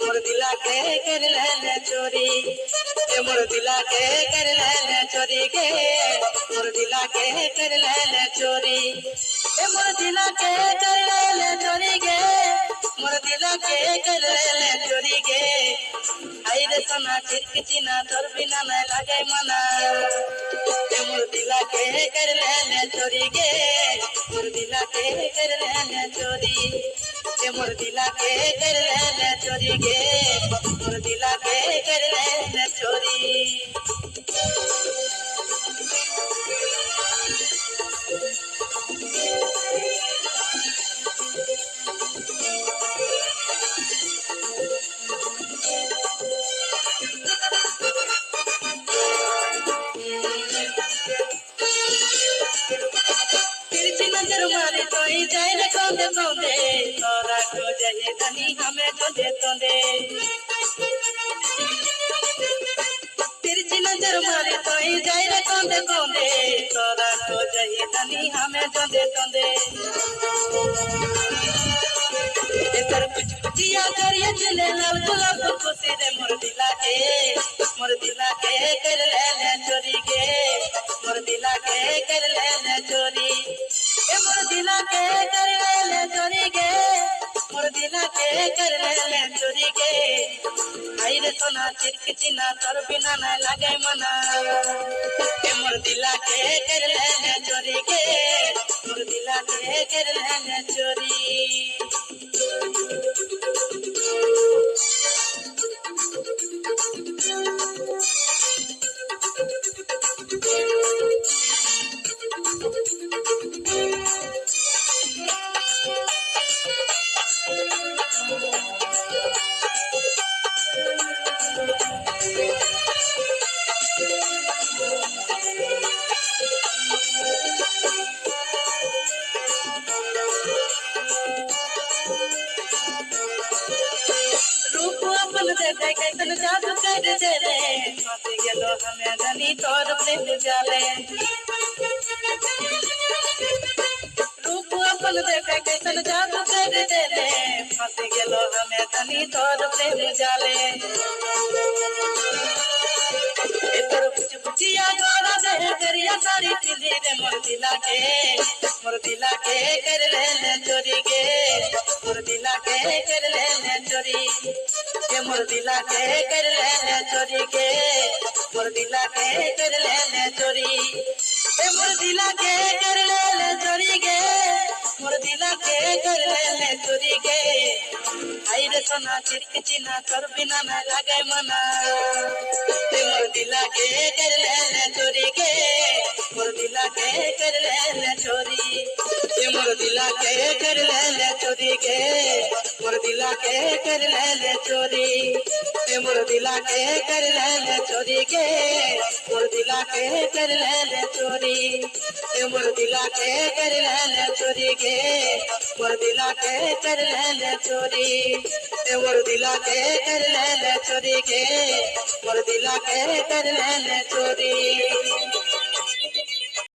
मोर दिला के कर ले चोरी मोर दिला के कर ले चोरी के मोर दिला के कर ले चोरी मोर दिला के कर ले चोरी के मोर दिला के कर ले चोरी के आई रे सोना चिरकिचिना तोर बिना न लागे मना मोर दिला के कर ले चोरी के मोर दिला के कर ले चोरी मोर दिला के कर ले चोरी के मोर दिला के कर ले चोरी नजर मारे तो ही जाए रे कोंदे कोंदे तोरा को जाए धनी हमें कोंदे कोंदे तिरछी नजर मारे तो ही जाए रे कोंदे कोंदे तोरा को जाए धनी हमें कोंदे कोंदे तेरे कुछ कुचिया करिए चले लाल गुलाब खुशी रे मोर दिला के कर ले चोरी के मोर दिला के कर ले चोरी मोर दिला के कर ले चोरी के मोर दिला के कर ले चोरी के आई रे सोना चिरकिचिना तोर बिना न लागे मना मोर दिला के कर ले चोरी के मोर दिला के कर ले चोरी देखे कैसन जादू कर दे रे फंस गेलो हमें धनी तोर प्रेम जाले रूप अपन देखे कैसन जादू कर दे रे फंस गेलो हमें धनी तोर प्रेम जाले तोर कुछ कुचिया गोरा दे करिया सारी पिंदी रे मोर दिला के कर ले चोरी के मोर दिला के कर ले चोरी मोर दिला के कर ले चोरी के मोर दिला के कर ले चोरी मोर दिला के कर ले चोरी के मोर दिला के कर ले चोरी के आई रे सोना चिरकिचिना तोर बिना न लागे मना मोर दिला के कर ले चोरी के मोर दिला के कर ले चोरी मोर दिला के कर ले चोरी के मोर दिला के कर ले चोरी मोर दिला के कर ले चोरी के मोर दिला के कर ले चोरी मोर दिला के कर ले चोरी के मोर दिला के कर ले चोरी मोर दिला के कर ले चोरी के मोर दिला के कर ले चोरी